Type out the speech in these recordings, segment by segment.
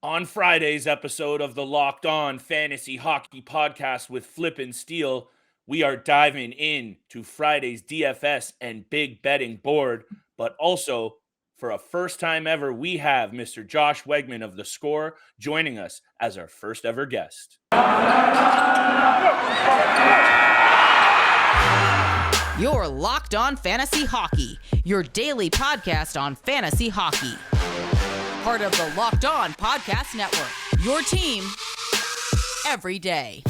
On Friday's episode of the Locked On Fantasy Hockey Podcast with Flip and Steel, we are diving into Friday's DFS and big betting board, but also for a first time ever, we have Mr. Josh Wegman of theScore joining us as our first ever guest. You're Locked On Fantasy Hockey, your daily podcast on fantasy hockey. Part of the Locked On Podcast Network, your team every day.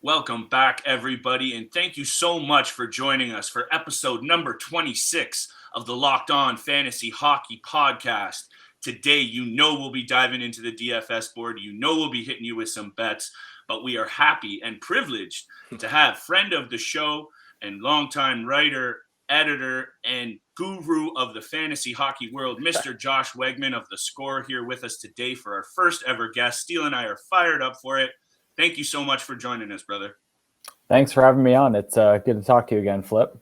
Welcome back, everybody, and thank you so much for joining us for episode number 26 of the Locked On Fantasy Hockey Podcast. Today, we'll be diving into the DFS board. We'll be hitting you with some bets, but we are happy and privileged to have friend of the show and longtime writer, editor, and guru of the fantasy hockey world, Mr. Josh Wegman of theScore, here with us today for our first ever guest. Steele and I are fired up for it. Thank you so much for joining us, brother. Thanks for having me on. It's good to talk to you again, Flip.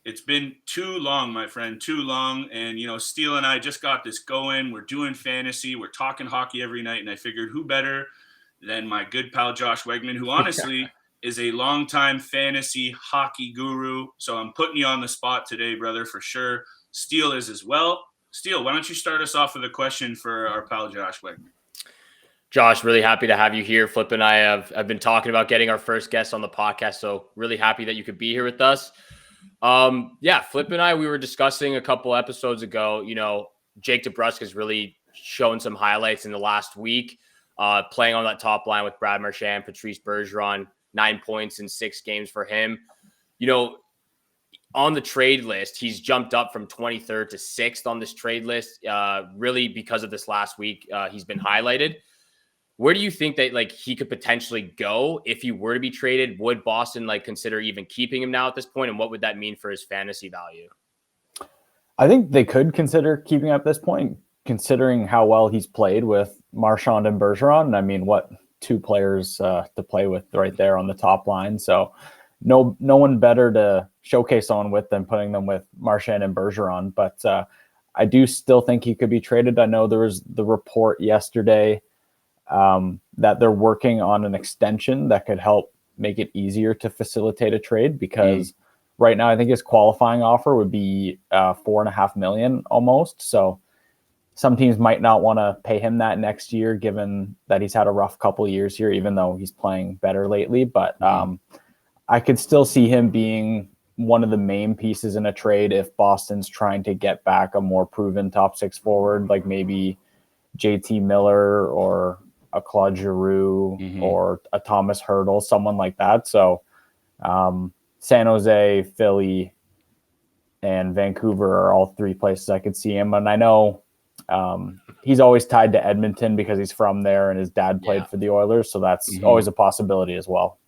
It's been too long, my friend, too long. And, Steele and I just got this going. We're doing fantasy. We're talking hockey every night. And I figured who better than my good pal, Josh Wegman, who honestly is a longtime fantasy hockey guru. So I'm putting you on the spot today, brother, for sure. Steele is as well. Steele, why don't you start us off with a question for our pal, Josh Wegman? Josh, really happy to have you here. Flip and I have been talking about getting our first guest on the podcast, so really happy that you could be here with us. Flip and I, we were discussing a couple episodes ago, Jake Debrusk has really shown some highlights in the last week, playing on that top line with Brad Marchand, Patrice Bergeron, 9 points in 6 games for him. On the trade list, he's jumped up from 23rd to 6th on this trade list, really because of this last week. He's been highlighted. Where do you think that he could potentially go if he were to be traded? Would Boston consider even keeping him now at this point? And what would that mean for his fantasy value? I think they could consider keeping him at this point, considering how well he's played with Marchand and Bergeron. I mean, what 2 players to play with right there on the top line. So no one better to showcase on with than putting them with Marchand and Bergeron. But I do still think he could be traded. I know there was the report yesterday that they're working on an extension that could help make it easier to facilitate a trade, because right now I think his qualifying offer would be $4.5 million almost. So some teams might not want to pay him that next year, given that he's had a rough couple of years here, even though he's playing better lately. But I could still see him being one of the main pieces in a trade if Boston's trying to get back a more proven top 6 forward, like maybe JT Miller or a Claude Giroux or a Thomas Hertl, someone like that. So San Jose, Philly, and Vancouver are all 3 places I could see him. And I know he's always tied to Edmonton because he's from there and his dad played for the Oilers. So that's always a possibility as well.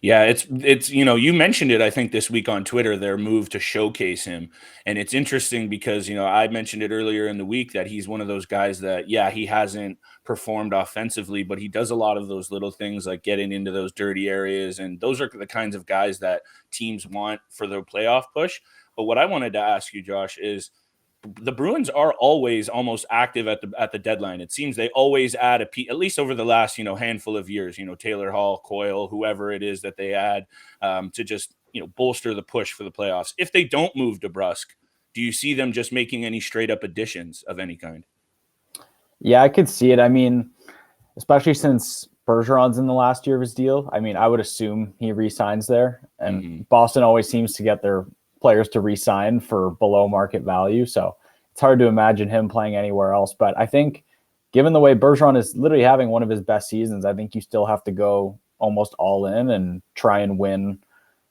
Yeah, it's you mentioned it, I think, this week on Twitter, their move to showcase him. And it's interesting because, I mentioned it earlier in the week that he's one of those guys that, he hasn't performed offensively, but he does a lot of those little things like getting into those dirty areas. And those are the kinds of guys that teams want for their playoff push. But what I wanted to ask you, Josh, is the Bruins are always almost active at the deadline. It seems they always add at least over the last, handful of years, Taylor Hall, Coyle, whoever it is that they add to just, bolster the push for the playoffs. If they don't move DeBrusk, do you see them just making any straight up additions of any kind? Yeah, I could see it. I mean, especially since Bergeron's in the last year of his deal. I mean, I would assume he re-signs there, and Boston always seems to get their players to re-sign for below market value. So it's hard to imagine him playing anywhere else. But I think given the way Bergeron is literally having one of his best seasons, I think you still have to go almost all in and try and win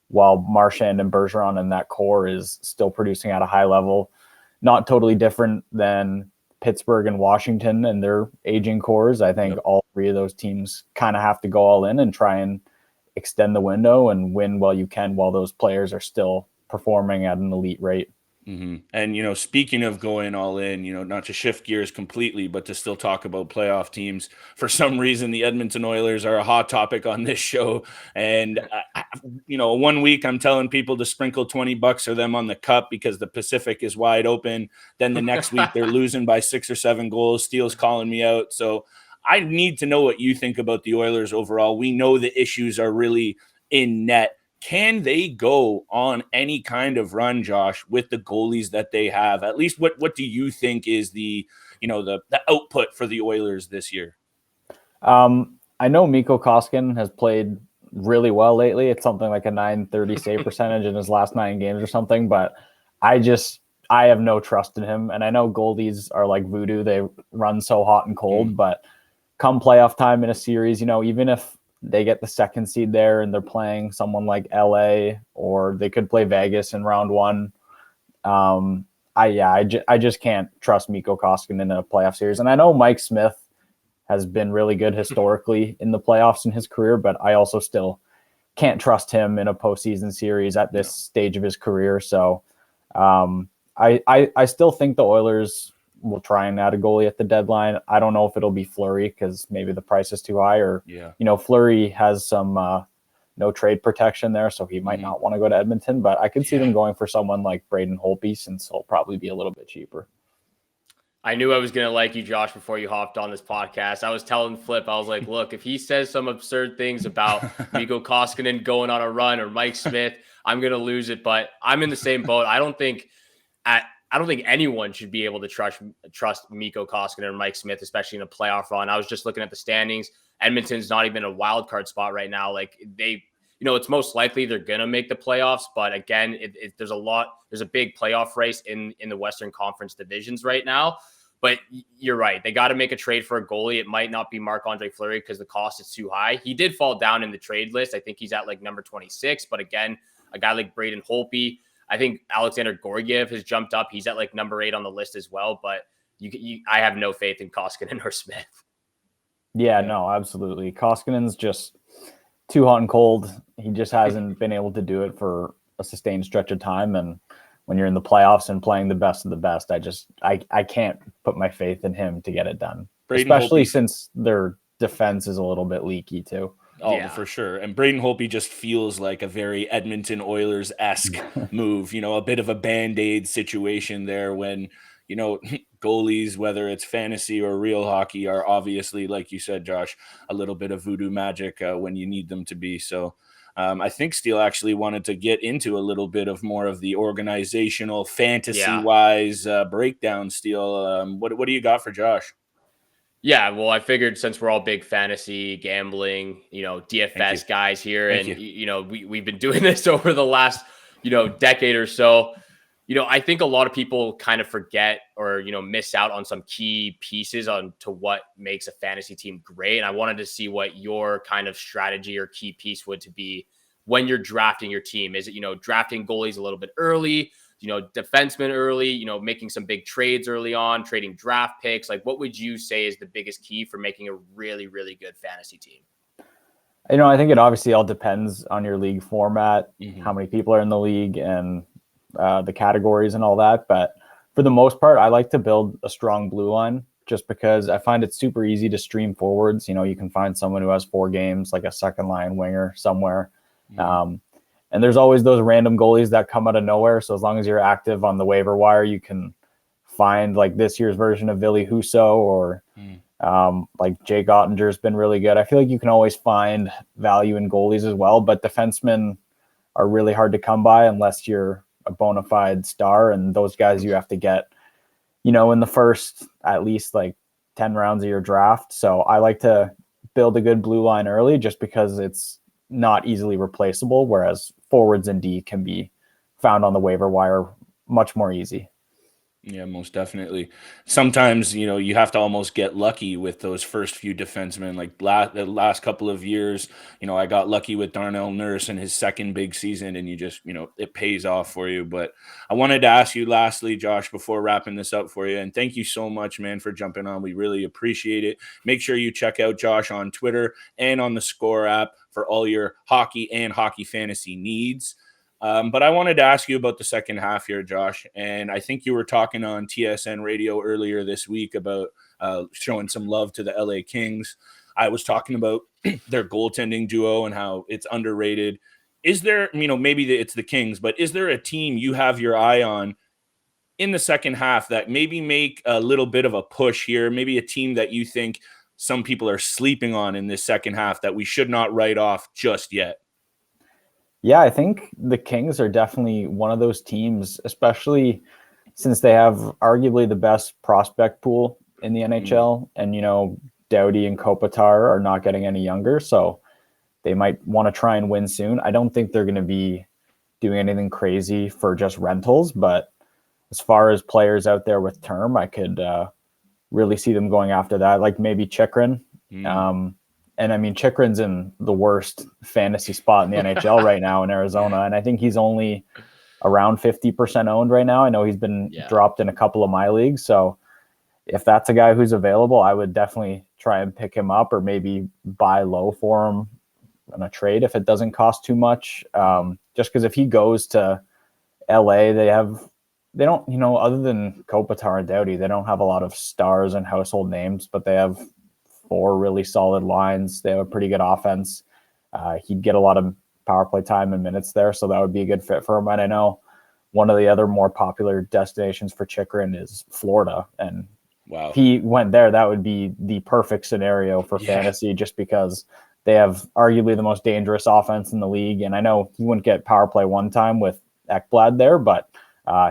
while Marchand and Bergeron and that core is still producing at a high level. Not totally different than Pittsburgh and Washington and their aging cores. I think all 3 of those teams kind of have to go all in and try and extend the window and win while you can, while those players are still performing at an elite rate. And, speaking of going all in, not to shift gears completely, but to still talk about playoff teams, for some reason, the Edmonton Oilers are a hot topic on this show. And, 1 week I'm telling people to sprinkle $20 for them on the cup because the Pacific is wide open. Then the next week they're losing by 6 or 7 goals. Steele's calling me out. So I need to know what you think about the Oilers overall. We know the issues are really in net. Can they go on any kind of run, Josh, with the goalies that they have? At least what do you think is the output for the Oilers this year? I know Mikko Koskinen has played really well lately. It's something like a .930 save percentage in his last 9 games or something, but I have no trust in him. And I know goalies are like voodoo. They run so hot and cold, but come playoff time in a series, even if they get the second seed there and they're playing someone like LA, or they could play Vegas in round 1. I just can't trust Mikko Koskinen in a playoff series. And I know Mike Smith has been really good historically in the playoffs in his career, but I also still can't trust him in a postseason series at this stage of his career. So I still think the Oilers will try and add a goalie at the deadline. I don't know if it'll be Fleury because maybe the price is too high, or Fleury has some no trade protection there, so he might not want to go to Edmonton. But I could see them going for someone like Braden Holtby, since he'll probably be a little bit cheaper. I knew I was going to like you, Josh, before you hopped on this podcast. I was telling Flip, I was like, look, if he says some absurd things about Mikko Koskinen going on a run or Mike Smith, I'm going to lose it. But I'm in the same boat. I don't think anyone should be able to trust Mikko Koskinen or Mike Smith, especially in a playoff run. I was just looking at the standings. Edmonton's not even a wild card spot right now. Like it's most likely they're going to make the playoffs. But again, there's a big playoff race in the Western Conference divisions right now. But you're right. They got to make a trade for a goalie. It might not be Marc-Andre Fleury because the cost is too high. He did fall down in the trade list. I think he's at like number 26. But again, a guy like Braden Holtby, I think Alexander Georgiev has jumped up. He's at like number 8 on the list as well. But I have no faith in Koskinen or Smith. Yeah, no, absolutely. Koskinen's just too hot and cold. He just hasn't been able to do it for a sustained stretch of time. And when you're in the playoffs and playing the best of the best, I can't put my faith in him to get it done. Especially since their defense is a little bit leaky too. Oh, yeah, for sure. And Braden Holtby just feels like a very Edmonton Oilers-esque move, a bit of a Band-Aid situation there when, goalies, whether it's fantasy or real hockey, are obviously, like you said, Josh, a little bit of voodoo magic when you need them to be. So I think Steele actually wanted to get into a little bit of more of the organizational, fantasy-wise breakdown, Steele. What do you got for Josh? Yeah, well, I figured since we're all big fantasy gambling, DFS guys here, and we've been doing this over the last, decade or so. I think a lot of people kind of forget or, miss out on some key pieces on to what makes a fantasy team great. And I wanted to see what your kind of strategy or key piece would to be when you're drafting your team. Is it, drafting goalies a little bit early, defensemen early, making some big trades early on, trading draft picks? Like, what would you say is the biggest key for making a really, really good fantasy team? I think it obviously all depends on your league format, how many people are in the league, and the categories and all that. But for the most part, I like to build a strong blue line just because I find it super easy to stream forwards. You can find someone who has 4 games, like a second line winger somewhere. And there's always those random goalies that come out of nowhere. So as long as you're active on the waiver wire, you can find like this year's version of Ville Husso or like Jake Ottinger's been really good. I feel like you can always find value in goalies as well, but defensemen are really hard to come by unless you're a bona fide star. And those guys you have to get, in the first at least like 10 rounds of your draft. So I like to build a good blue line early just because it's not easily replaceable, whereas forwards and D can be found on the waiver wire much more easy. Yeah, most definitely. Sometimes, you have to almost get lucky with those first few defensemen. Like the last couple of years, I got lucky with Darnell Nurse in his second big season, and you just, it pays off for you. But I wanted to ask you lastly, Josh, before wrapping this up for you, and thank you so much, man, for jumping on. We really appreciate it. Make sure you check out Josh on Twitter and on the Score app for all your hockey and hockey fantasy needs. But I wanted to ask you about the second half here, Josh. And I think you were talking on TSN radio earlier this week about showing some love to the LA Kings. I was talking about their goaltending duo and how it's underrated. Is there, maybe it's the Kings, but is there a team you have your eye on in the second half that maybe make a little bit of a push here? Maybe a team that you think some people are sleeping on in this second half that we should not write off just yet? Yeah, I think the Kings are definitely one of those teams, especially since they have arguably the best prospect pool in the NHL. And, Doughty and Kopitar are not getting any younger, so they might want to try and win soon. I don't think they're going to be doing anything crazy for just rentals, but as far as players out there with term, I could really see them going after that, like maybe Chychrun. And I mean, Chychrun's in the worst fantasy spot in the NHL right now in Arizona, and I think he's only around 50% owned right now. I know he's been dropped in a couple of my leagues, so if that's a guy who's available, I would definitely try and pick him up or maybe buy low for him on a trade if it doesn't cost too much. Just because if he goes to LA, they don't, other than Kopitar and Doughty, they don't have a lot of stars and household names, but they have 4 really solid lines. They have a pretty good offense. He'd get a lot of power play time and minutes there, so that would be a good fit for him. And I know one of the other more popular destinations for Chychrun is Florida, and wow, if he went there, that would be the perfect scenario for fantasy, just because they have arguably the most dangerous offense in the league. And I know he wouldn't get power play one time with Ekblad there, but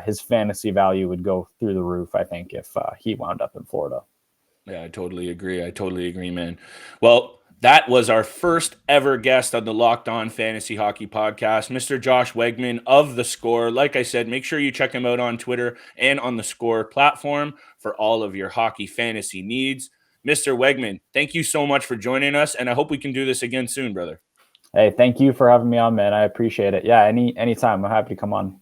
his fantasy value would go through the roof, I think, if he wound up in Florida. Yeah, I totally agree, man. Well, that was our first ever guest on the Locked On Fantasy Hockey Podcast, Mr. Josh Wegman of The Score. Like I said, make sure you check him out on Twitter and on the Score platform for all of your hockey fantasy needs. Mr. Wegman, thank you so much for joining us, and I hope we can do this again soon, brother. Hey, thank you for having me on, man. I appreciate it. Yeah, anytime. I'm happy to come on.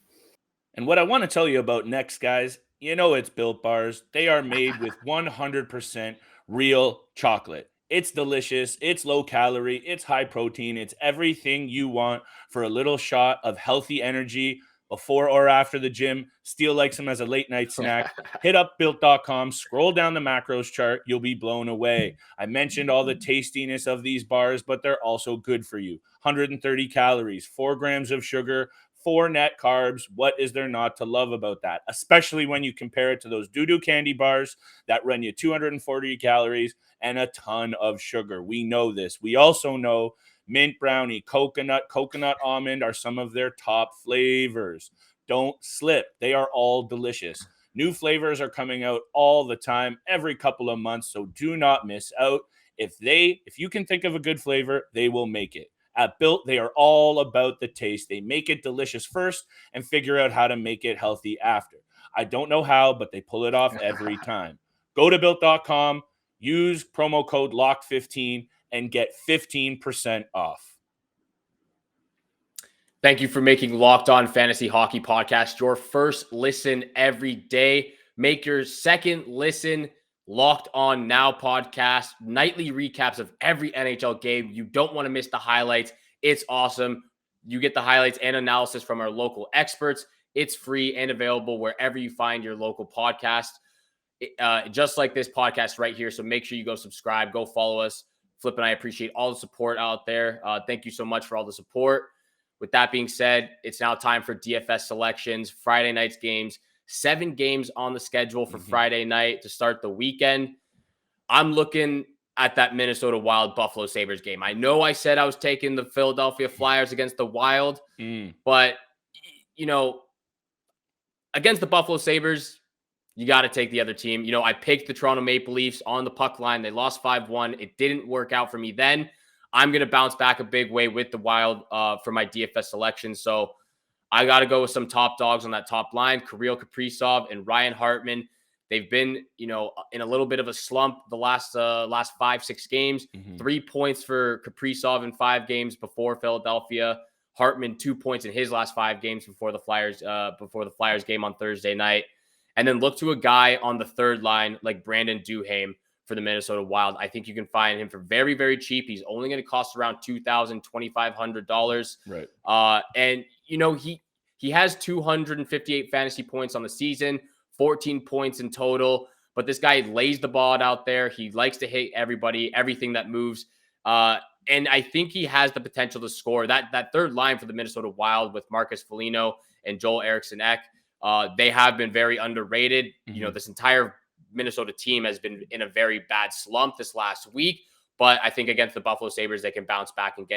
And what I want to tell you about next, guys, it's Built Bars. They are made with 100% real chocolate. It's delicious. It's low calorie. It's high protein. It's everything you want for a little shot of healthy energy before or after the gym. Steele likes them as a late night snack. Hit up built.com, scroll down the macros chart. You'll be blown away. I mentioned all the tastiness of these bars, but they're also good for you. 130 calories, 4 grams of sugar, 4 net carbs. What is there not to love about that? Especially when you compare it to those doo-doo candy bars that run you 240 calories and a ton of sugar. We know this. We also know mint brownie, coconut almond are some of their top flavors. Don't slip. They are all delicious. New flavors are coming out all the time, every couple of months, so do not miss out. If you can think of a good flavor, they will make it. At Built, they are all about the taste. They make it delicious first and figure out how to make it healthy after. I don't know how, but they pull it off every time. Go to Built.com, use promo code LOCK15, and get 15% off. Thank you for making Locked On Fantasy Hockey Podcast your first listen every day. Make your second listen Locked On Now podcast, nightly recaps of every NHL game. You don't want to miss the highlights. It's awesome. You get the highlights and analysis from our local experts. It's free and available wherever you find your local podcast, just like this podcast right here. So make sure you go subscribe, go follow us. Flip and I appreciate all the support out there. Thank you so much for all the support. With that being said, it's now time for DFS selections, Friday night's games. 7 games on the schedule for Friday night to start the weekend. I'm looking at that Minnesota Wild Buffalo Sabres game. I know I said I was taking the Philadelphia Flyers against the Wild, but, against the Buffalo Sabres, you got to take the other team. I picked the Toronto Maple Leafs on the puck line. They lost 5-1. It didn't work out for me then. I'm going to bounce back a big way with the Wild for my DFS selection. So I got to go with some top dogs on that top line, Kirill Kaprizov and Ryan Hartman. They've been, in a little bit of a slump the last 5-6 games. 3 points for Kaprizov in 5 games before Philadelphia. Hartman 2 points in his last 5 games before the Flyers game on Thursday night. And then look to a guy on the third line like Brandon Duhaime, for the Minnesota Wild. I think you can find him for very, very cheap. He's only going to cost around $2,000, $2,500. Right. And he has 258 fantasy points on the season, 14 points in total. But this guy lays the ball out there. He likes to hit everybody, everything that moves. And I think he has the potential to score. That third line for the Minnesota Wild with Marcus Foligno and Joel Eriksson-Ek, they have been very underrated. Mm-hmm. This entire Minnesota team has been in a very bad slump this last week. But I think against the Buffalo Sabres, they can bounce back and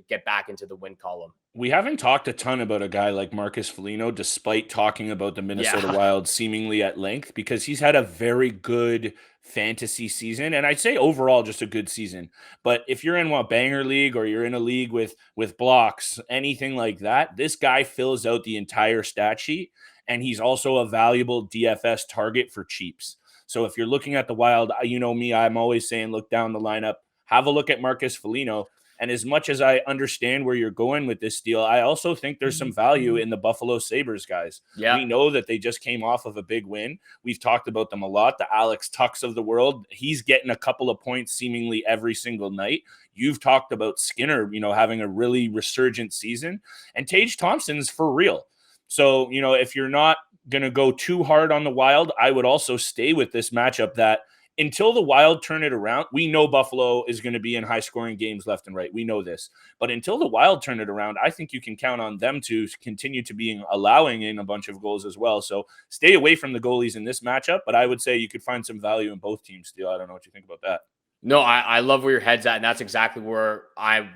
get back into the win column. We haven't talked a ton about a guy like Marcus Foligno, despite talking about the Minnesota Wild seemingly at length, because he's had a very good fantasy season. And I'd say overall just a good season. But if you're in a banger league or you're in a league with blocks, anything like that, this guy fills out the entire stat sheet. And he's also a valuable DFS target for cheaps. So if you're looking at the Wild, you know me, I'm always saying, look down the lineup, have a look at Marcus Foligno. And as much as I understand where you're going with this deal, I also think there's some value in the Buffalo Sabres guys. Yeah. We know that they just came off of a big win. We've talked about them a lot. The Alex Tucks of the world, he's getting a couple of points seemingly every single night. You've talked about Skinner, having a really resurgent season. And Tage Thompson's for real. So, if you're not going to go too hard on the Wild, I would also stay with this matchup that until the Wild turn it around, we know Buffalo is going to be in high-scoring games left and right. We know this. But until the Wild turn it around, I think you can count on them to continue to be allowing in a bunch of goals as well. So stay away from the goalies in this matchup, but I would say you could find some value in both teams still. I don't know what you think about that. No, I love where your head's at, and that's exactly where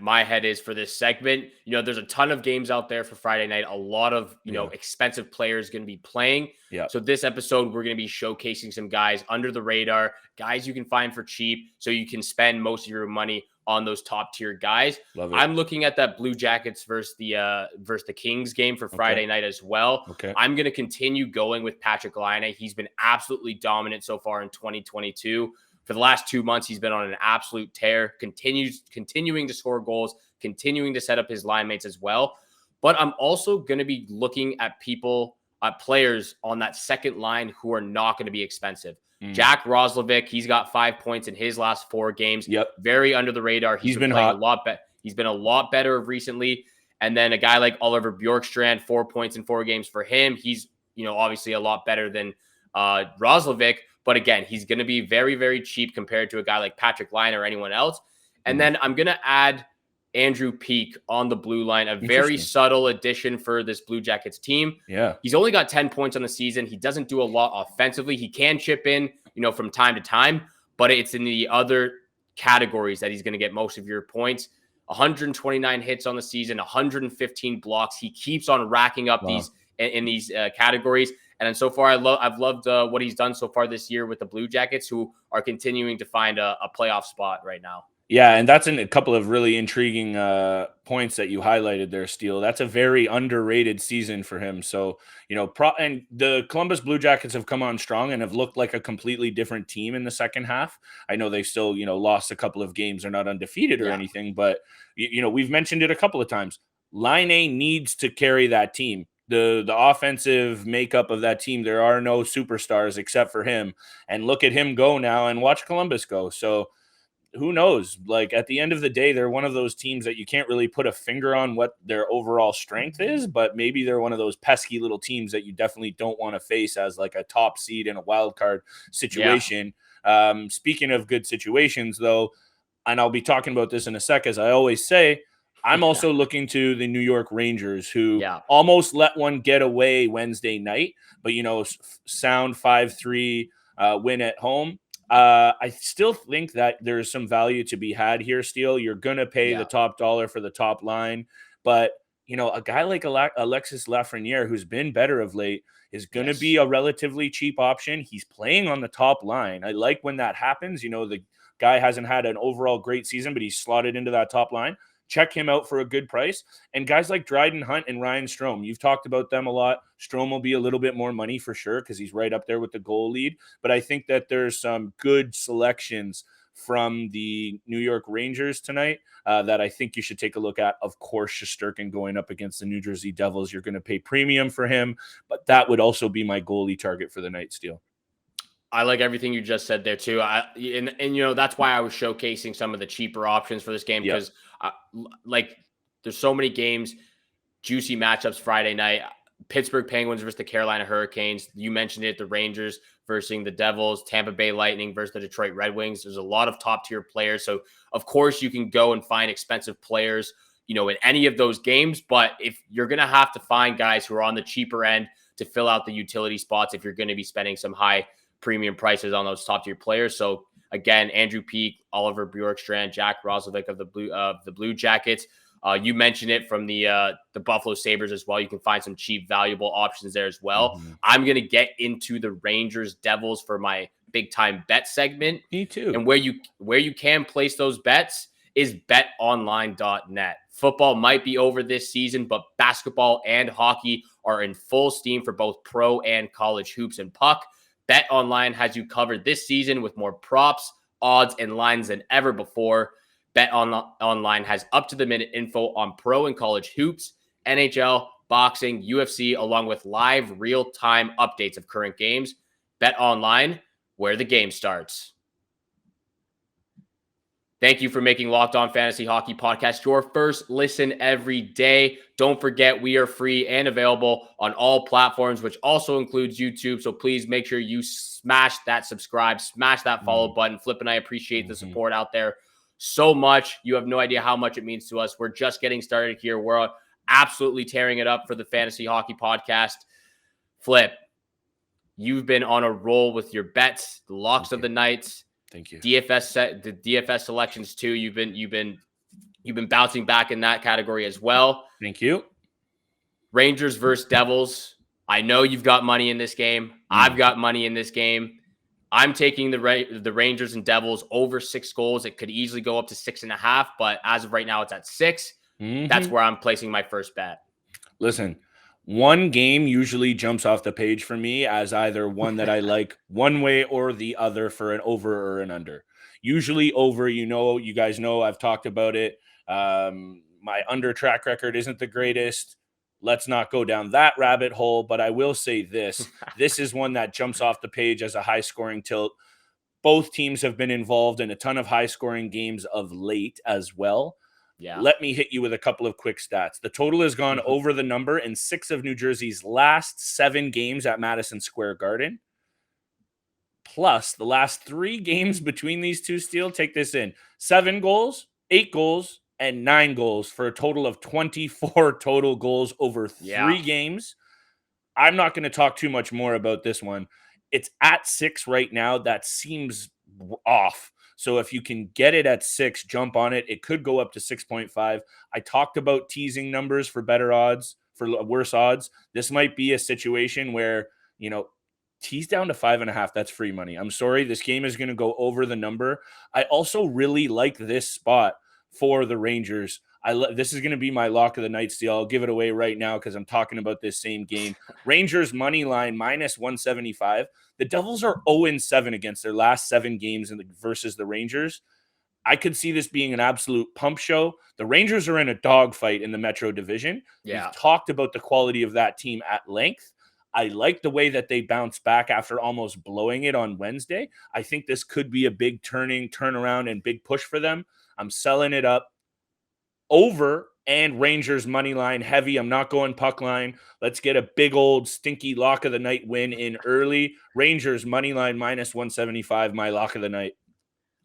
my head is for this segment. There's a ton of games out there for Friday night. A lot of, expensive players going to be playing. Yeah. So this episode, we're going to be showcasing some guys under the radar, guys you can find for cheap, so you can spend most of your money on those top tier guys. Love it. I'm looking at that Blue Jackets versus the Kings game for Friday night as well. Okay. I'm going to continue going with Patrik Laine. He's been absolutely dominant so far in 2022. For the last 2 months, he's been on an absolute tear, continuing to score goals, continuing to set up his line mates as well. But I'm also going to be looking at players on that second line who are not going to be expensive. Jack Roslovic, he's got 5 points in his last 4 games. Yep. Very under the radar. He's been playing hot. a lot better. He's been a lot better recently. And then a guy like Oliver Bjorkstrand, 4 points in 4 games for him. He's, obviously a lot better than Roslovic. But again, he's going to be very, very cheap compared to a guy like Patrik Laine or anyone else. And then I'm going to add Andrew Peeke on the blue line, a very subtle addition for this Blue Jackets team. Yeah. He's only got 10 points on the season. He doesn't do a lot offensively. He can chip in, from time to time, but it's in the other categories that he's going to get most of your points. 129 hits on the season, 115 blocks. He keeps on racking up these categories. And then so far, I've loved what he's done so far this year with the Blue Jackets, who are continuing to find a playoff spot right now. Yeah, and that's a couple of really intriguing points that you highlighted there, Steele. That's a very underrated season for him. So, and the Columbus Blue Jackets have come on strong and have looked like a completely different team in the second half. I know they still, lost a couple of games. They're not undefeated or anything, but, we've mentioned it a couple of times. Laine needs to carry that team. The offensive makeup of that team, there are no superstars except for him. And look at him go now and watch Columbus go. So who knows? Like at the end of the day, they're one of those teams that you can't really put a finger on what their overall strength is, but maybe they're one of those pesky little teams that you definitely don't want to face as like a top seed in a wild card situation. Yeah. Speaking of good situations though, and I'll be talking about this in a sec, as I always say, I'm also looking to the New York Rangers, who almost let one get away Wednesday night, but, sound 5-3 win at home. I still think that there's some value to be had here, Steele. You're going to pay the top dollar for the top line, but, a guy like Alexis Lafreniere, who's been better of late, is going to be a relatively cheap option. He's playing on the top line. I like when that happens. The guy hasn't had an overall great season, but he's slotted into that top line. Check him out for a good price. And guys like Dryden Hunt and Ryan Strome, you've talked about them a lot. Strome will be a little bit more money for sure because he's right up there with the goal lead. But I think that there's some good selections from the New York Rangers tonight that I think you should take a look at. Of course, Shesterkin going up against the New Jersey Devils. You're going to pay premium for him, but that would also be my goalie target for the night, Steele. I like everything you just said there too. And that's why I was showcasing some of the cheaper options for this game because there's so many games, juicy matchups Friday night. Pittsburgh Penguins versus the Carolina Hurricanes. You mentioned it, the Rangers versus the Devils, Tampa Bay Lightning versus the Detroit Red Wings. There's a lot of top tier players. So of course you can go and find expensive players, in any of those games. But if you're going to have to find guys who are on the cheaper end to fill out the utility spots, if you're going to be spending some high premium prices on those top tier players. So again, Andrew Peeke, Oliver Bjorkstrand, Jack Roslovic of the Blue Jackets. You mentioned it from the Buffalo Sabres as well. You can find some cheap, valuable options there as well. Mm-hmm. I'm going to get into the Rangers Devils for my big time bet segment. Me too. And where you can place those bets is betonline.net. Football might be over this season, but basketball and hockey are in full steam for both pro and college hoops and puck. BetOnline has you covered this season with more props, odds, and lines than ever before. BetOnline has up-to-the-minute info on pro and college hoops, NHL, boxing, UFC, along with live real-time updates of current games. BetOnline, where the game starts. Thank you for making Locked On Fantasy Hockey Podcast your first listen every day. Don't forget, we are free and available on all platforms, which also includes YouTube. So please make sure you smash that subscribe, smash that follow button. Flip and I appreciate the support out there so much. You have no idea how much it means to us. We're just getting started here. We're absolutely tearing it up for the Fantasy Hockey Podcast. Flip, you've been on a roll with your bets, the locks of the nights. Thank you. The DFS selections too. You've been bouncing back in that category as well. Thank you. Rangers versus Devils. I know you've got money in this game. I've got money in this game. I'm taking the Rangers and Devils over 6 goals. It could easily go up to 6.5, but as of right now, it's at 6. Mm-hmm. That's where I'm placing my first bet. Listen, one game usually jumps off the page for me as either one that I like one way or the other for an over or an under. Usually over, you guys know I've talked about it. My under track record isn't the greatest. Let's not go down that rabbit hole, but I will say this. This is one that jumps off the page as a high-scoring tilt. Both teams have been involved in a ton of high-scoring games of late as well. Yeah. Let me hit you with a couple of quick stats. The total has gone over the number in 6 of New Jersey's last 7 games at Madison Square Garden. Plus, the last 3 games between these two take this in. 7 goals, 8 goals, and 9 goals for a total of 24 total goals over 3 games. I'm not going to talk too much more about this one. It's at 6 right now. That seems off. So if you can get it at 6, jump on it. It could go up to 6.5. I talked about teasing numbers for better odds, for worse odds. This might be a situation where, tease down to 5.5. That's free money. I'm sorry. This game is going to go over the number. I also really like this spot for the Rangers. This is going to be my lock of the night steal. I'll give it away right now because I'm talking about this same game. Rangers money line minus 175. The Devils are 0-7 against their last 7 games versus the Rangers. I could see this being an absolute pump show. The Rangers are in a dogfight in the Metro Division. Yeah. We've talked about the quality of that team at length. I like the way that they bounced back after almost blowing it on Wednesday. I think this could be a big turnaround and big push for them. I'm selling it up. Over and Rangers money line heavy. I'm not going puck line. Let's get a big old stinky lock of the night win in early. Rangers money line minus 175, my lock of the night.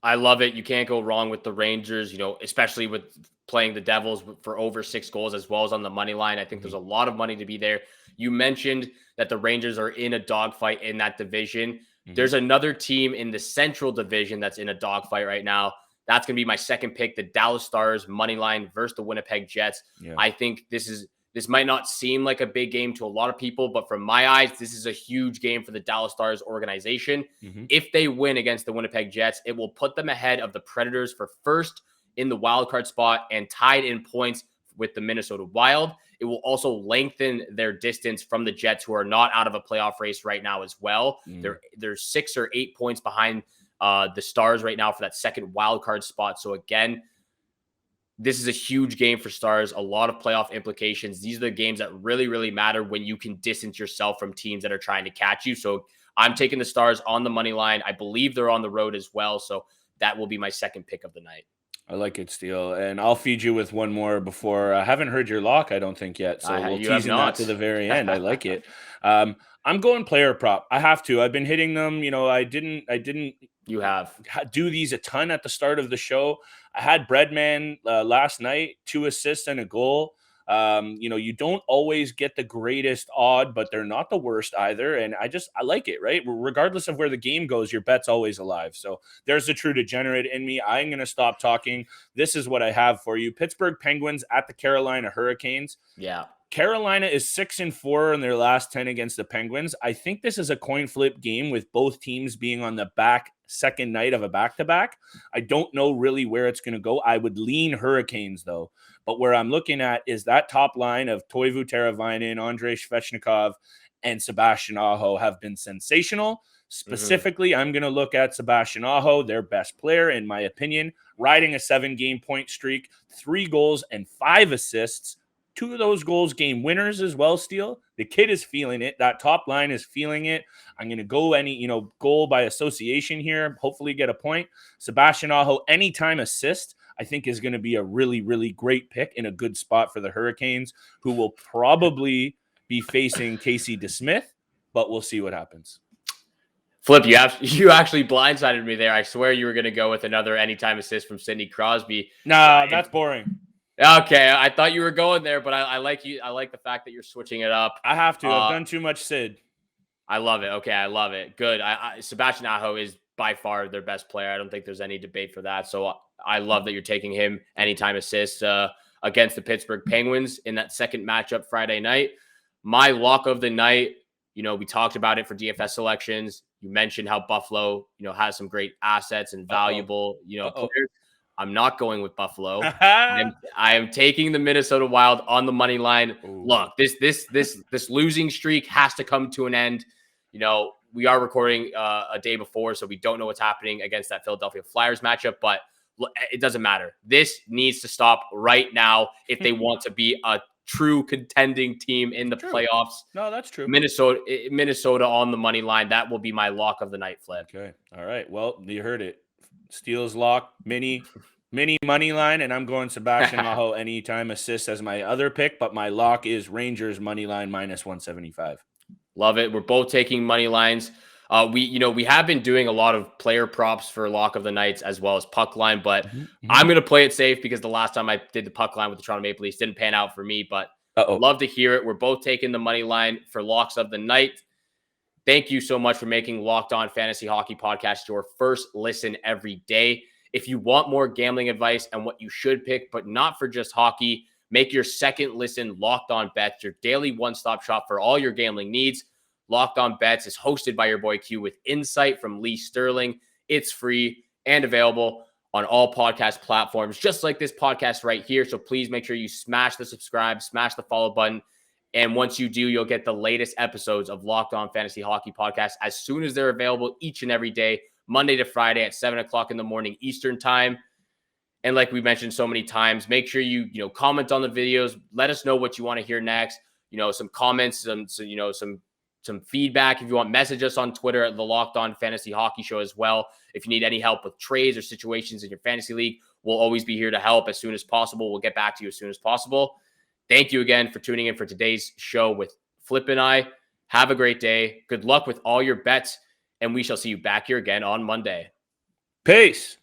I love it. You can't go wrong with the Rangers, especially with playing the Devils for over 6 goals as well as on the money line. I think there's a lot of money to be there. You mentioned that the Rangers are in a dogfight in that division. Mm-hmm. There's another team in the Central Division that's in a dogfight right now. That's going to be my second pick, the Dallas Stars money line versus the Winnipeg Jets. Yeah. I think this might not seem like a big game to a lot of people, but from my eyes, this is a huge game for the Dallas Stars organization. Mm-hmm. If they win against the Winnipeg Jets, it will put them ahead of the Predators for first in the wildcard spot and tied in points with the Minnesota Wild. It will also lengthen their distance from the Jets, who are not out of a playoff race right now as well. They're 6 or 8 points behind the Stars right now for that second wild card spot. So again, this is a huge game for Stars, a lot of playoff implications. These are the games that really, really matter when you can distance yourself from teams that are trying to catch you. So I'm taking the Stars on the money line. I believe they're on the road as well. So that will be my second pick of the night. I like it, Steele. And I'll feed you with one more before. I haven't heard your lock, I don't think, yet. So we'll tease that to the very end. I like it. I'm going player prop. I have to. I've been hitting them. I didn't You have do these a ton at the start of the show. I had Breadman last night, 2 assists and a goal. You don't always get the greatest odd, but they're not the worst either. And I like it, right? Regardless of where the game goes, your bet's always alive. So there's the true degenerate in me. I'm going to stop talking. This is what I have for you. Pittsburgh Penguins at the Carolina Hurricanes. Yeah. Carolina is 6-4 in their last 10 against the Penguins. I think this is a coin flip game with both teams being on the second night of a back-to-back. I don't know really where it's going to go. I would lean Hurricanes, though. But where I'm looking at is that top line of Koivu, Teravainen, Andrei Svechnikov, and Sebastian Aho have been sensational. Specifically, I'm going to look at Sebastian Aho, their best player, in my opinion, riding a 7-game point streak, 3 goals and 5 assists. 2 of those goals game winners as well, Steele. The kid is feeling it. That top line is feeling it. I'm going to go any, goal by association here, hopefully get a point. Sebastian Aho, anytime assist, I think is going to be a really, really great pick in a good spot for the Hurricanes, who will probably be facing Casey DeSmith, but we'll see what happens. Flip, you actually blindsided me there. I swear you were going to go with another anytime assist from Sidney Crosby. Nah, that's boring. Okay, I thought you were going there, but I like you. I like the fact that you're switching it up. I have to. I've done too much Sid. I love it. Okay, I love it. Good. Sebastian Aho is by far their best player. I don't think there's any debate for that. So I love that you're taking him anytime assist against the Pittsburgh Penguins in that second matchup Friday night. My lock of the night, we talked about it for DFS selections. You mentioned how Buffalo, has some great assets and valuable, players. I'm not going with Buffalo. I am taking the Minnesota Wild on the money line. Ooh. Look, this losing streak has to come to an end. We are recording a day before, so we don't know what's happening against that Philadelphia Flyers matchup, but it doesn't matter. This needs to stop right now if they want to be a true contending team in the playoffs. No, that's true. Minnesota on the money line. That will be my lock of the night, Flip. Okay. All right. Well, you heard it. Steele's lock, mini money line, and I'm going Sebastian Aho anytime assist as my other pick, but my lock is Rangers money line -175. Love it. We're both taking money lines. We have been doing a lot of player props for lock of the nights as well as puck line, but I'm going to play it safe because the last time I did the puck line with the Toronto Maple Leafs didn't pan out for me, but love to hear it. We're both taking the money line for locks of the night. Thank you so much for making Locked On Fantasy Hockey Podcast your first listen every day. If you want more gambling advice and what you should pick, but not for just hockey, make your second listen Locked On Bets, your daily one-stop shop for all your gambling needs. Locked On Bets is hosted by your boy Q with insight from Lee Sterling. It's free and available on all podcast platforms, just like this podcast right here. So please make sure you smash the subscribe, smash the follow button. And once you do, you'll get the latest episodes of Locked On Fantasy Hockey Podcast as soon as they're available each and every day, Monday to Friday at 7 o'clock in the morning Eastern time. And like we mentioned so many times, make sure you comment on the videos. Let us know what you want to hear next. Some comments, some feedback. If you want, message us on Twitter at the Locked On Fantasy Hockey Show as well. If you need any help with trades or situations in your fantasy league, we'll always be here to help as soon as possible. We'll get back to you as soon as possible. Thank you again for tuning in for today's show with Flip and I. Have a great day. Good luck with all your bets, and we shall see you back here again on Monday. Peace.